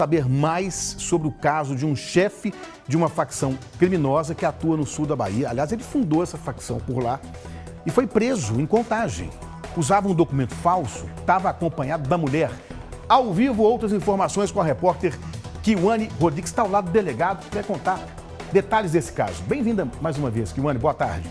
Saber mais sobre o caso de um chefe de uma facção criminosa que atua no sul da Bahia. Aliás, ele fundou essa facção por lá e foi preso em Contagem. Usava um documento falso, estava acompanhado da mulher. Ao vivo, outras informações com a repórter Kiwane Rodrigues, está ao lado do delegado, que vai contar detalhes desse caso. Bem-vinda mais uma vez, Kiwane, boa tarde.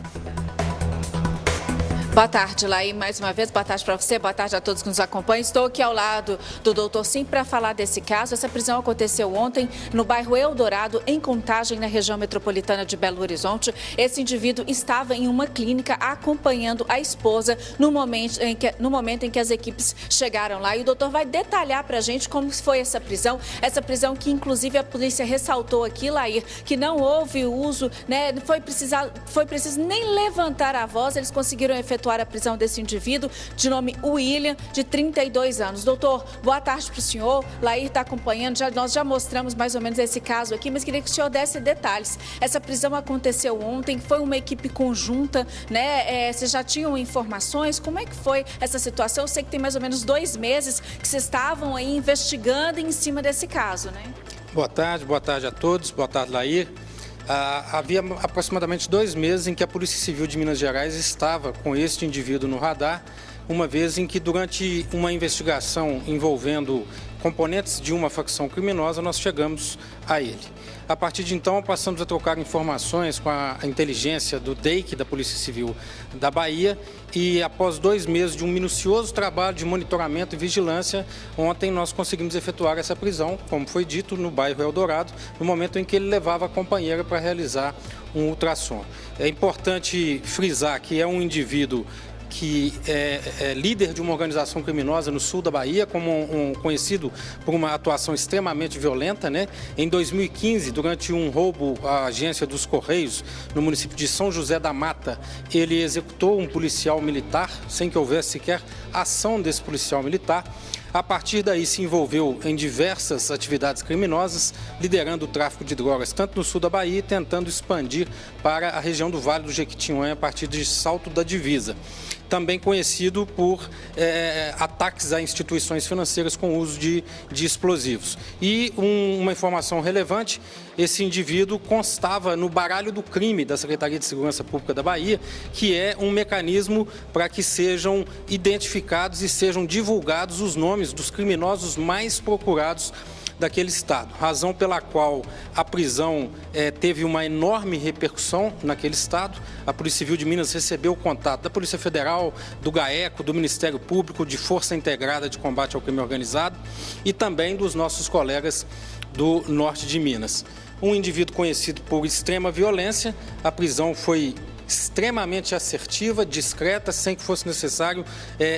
Boa tarde, Laí, mais uma vez. Boa tarde para você, boa tarde a todos que nos acompanham. Estou aqui ao lado do Dr. Sim para falar desse caso. Essa prisão aconteceu ontem no bairro Eldorado, em Contagem, na região metropolitana de Belo Horizonte. Esse indivíduo estava em uma clínica acompanhando a esposa no momento em que as equipes chegaram lá. E o doutor vai detalhar para a gente como foi essa prisão que inclusive a polícia ressaltou aqui, Laí, que não houve uso, né? Foi preciso nem levantar a voz, eles conseguiram efetuar a prisão desse indivíduo, de nome William, de 32 anos. Doutor, boa tarde para o senhor. Laí está acompanhando, nós já mostramos mais ou menos esse caso aqui, mas queria que o senhor desse detalhes. Essa prisão aconteceu ontem, foi uma equipe conjunta, né? Vocês já tinham informações? Como é que foi essa situação? Eu sei que tem mais ou menos 2 meses que vocês estavam aí investigando em cima desse caso, né? Boa tarde a todos, boa tarde, Laí. Havia aproximadamente 2 meses em que a Polícia Civil de Minas Gerais estava com este indivíduo no radar, uma vez em que durante uma investigação envolvendo componentes de uma facção criminosa, nós chegamos a ele. A partir de então, passamos a trocar informações com a inteligência do DEIC, da Polícia Civil da Bahia, e após 2 meses de um minucioso trabalho de monitoramento e vigilância, ontem nós conseguimos efetuar essa prisão, como foi dito, no bairro Eldorado, no momento em que ele levava a companheira para realizar um ultrassom. É importante frisar que é um indivíduo que é líder de uma organização criminosa no sul da Bahia, como conhecido por uma atuação extremamente violenta, né? Em 2015, durante um roubo à agência dos Correios, no município de São José da Mata, ele executou um policial militar, sem que houvesse sequer ação desse policial militar. A partir daí se envolveu em diversas atividades criminosas, liderando o tráfico de drogas tanto no sul da Bahia, tentando expandir para a região do Vale do Jequitinhonha a partir de Salto da Divisa. Também conhecido por ataques a instituições financeiras com uso de explosivos. E uma informação relevante, esse indivíduo constava no baralho do crime da Secretaria de Segurança Pública da Bahia, que é um mecanismo para que sejam identificados e sejam divulgados os nomes dos criminosos mais procurados daquele estado, razão pela qual a prisão teve uma enorme repercussão naquele estado. A Polícia Civil de Minas recebeu o contato da Polícia Federal, do GAECO, do Ministério Público, de Força Integrada de Combate ao Crime Organizado e também dos nossos colegas do norte de Minas. Um indivíduo conhecido por extrema violência, a prisão foi extremamente assertiva, discreta, sem que fosse necessário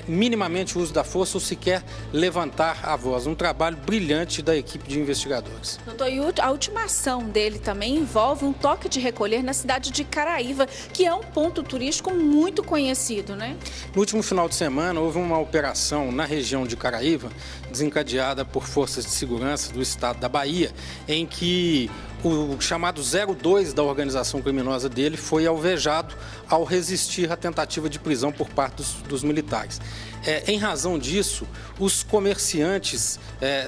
minimamente o uso da força ou sequer levantar a voz. Um trabalho brilhante da equipe de investigadores. Doutor, e a última ação dele também envolve um toque de recolher na cidade de Caraíva, que é um ponto turístico muito conhecido, né? No último final de semana, houve uma operação na região de Caraíva, desencadeada por forças de segurança do estado da Bahia, em que o chamado 02 da organização criminosa dele foi alvejado ao resistir à tentativa de prisão por parte dos militares. Em razão disso, os comerciantes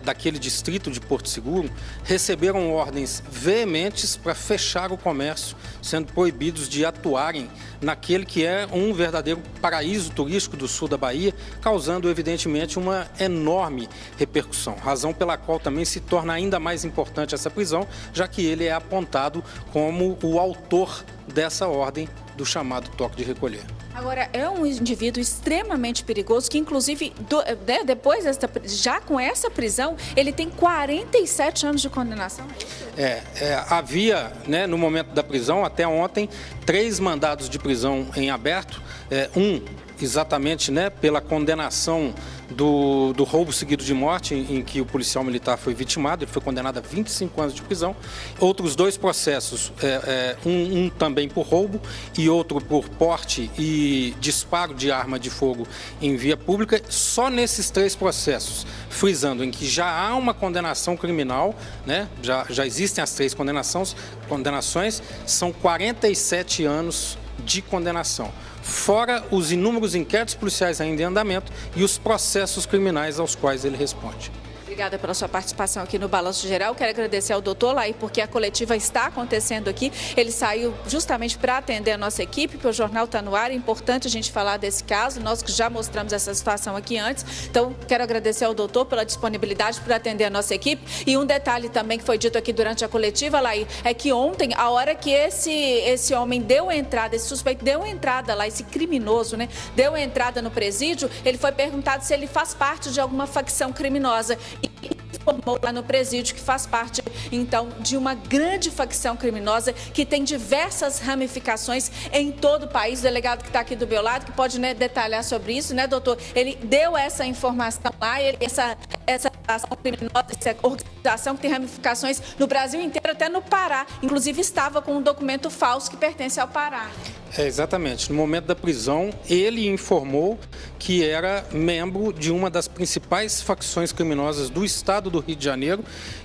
daquele distrito de Porto Seguro receberam ordens veementes para fechar o comércio, sendo proibidos de atuarem naquele que é um verdadeiro paraíso turístico do sul da Bahia, causando evidentemente uma enorme repercussão, razão pela qual também se torna ainda mais importante essa prisão, já que ele é apontado como o autor dessa ordem do chamado toque de recolher. Agora, é um indivíduo extremamente perigoso que, inclusive, depois já com essa prisão, ele tem 47 anos de condenação. Havia, né, no momento da prisão, até ontem, 3 mandados de prisão em aberto, exatamente, né, pela condenação do roubo seguido de morte, em que o policial militar foi vitimado, ele foi condenado a 25 anos de prisão. Outros 2 processos, um também por roubo e outro por porte e disparo de arma de fogo em via pública. Só nesses 3 processos, frisando em que já há uma condenação criminal, né, já existem as 3 condenações, são 47 anos de condenação. Fora os inúmeros inquéritos policiais ainda em andamento e os processos criminais aos quais ele responde. Obrigada pela sua participação aqui no Balanço Geral. Quero agradecer ao doutor Lair, porque a coletiva está acontecendo aqui. Ele saiu justamente para atender a nossa equipe, porque o jornal está no ar. É importante a gente falar desse caso. Nós que já mostramos essa situação aqui antes. Então, quero agradecer ao doutor pela disponibilidade para atender a nossa equipe. E um detalhe também que foi dito aqui durante a coletiva, Lair, é que ontem, a hora que esse homem deu entrada, esse suspeito deu entrada lá, esse criminoso, né, deu entrada no presídio, ele foi perguntado se ele faz parte de alguma facção criminosa. Informou lá no presídio que faz parte, então, de uma grande facção criminosa que tem diversas ramificações em todo o país. O delegado que está aqui do meu lado, que pode, né, detalhar sobre isso, né, doutor? Ele deu essa informação lá, essa ação criminosa, essa organização que tem ramificações no Brasil inteiro, até no Pará. Inclusive, estava com um documento falso que pertence ao Pará. Exatamente. No momento da prisão, ele informou que era membro de uma das principais facções criminosas do estado do Rio de Janeiro,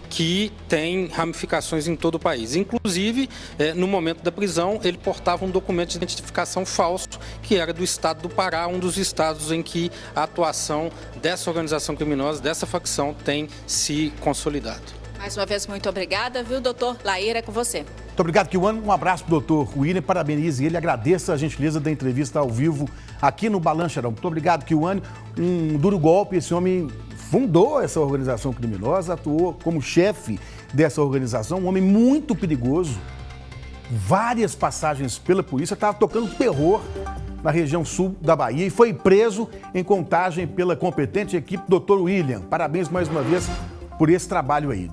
que tem ramificações em todo o país. Inclusive, no momento da prisão, ele portava um documento de identificação falso, que era do estado do Pará, um dos estados em que a atuação dessa organização criminosa, dessa facção, tem se consolidado. Mais uma vez, muito obrigada, viu, doutor Lair, é com você. Muito obrigado, Kiwane. Um abraço para o doutor William, parabenize ele, agradeça a gentileza da entrevista ao vivo aqui no Balanço Geral. Muito obrigado, Kiwane. Um duro golpe, esse homem fundou essa organização criminosa, atuou como chefe dessa organização, um homem muito perigoso, várias passagens pela polícia, estava tocando terror na região sul da Bahia e foi preso em Contagem pela competente equipe do Dr. William. Parabéns mais uma vez por esse trabalho aí.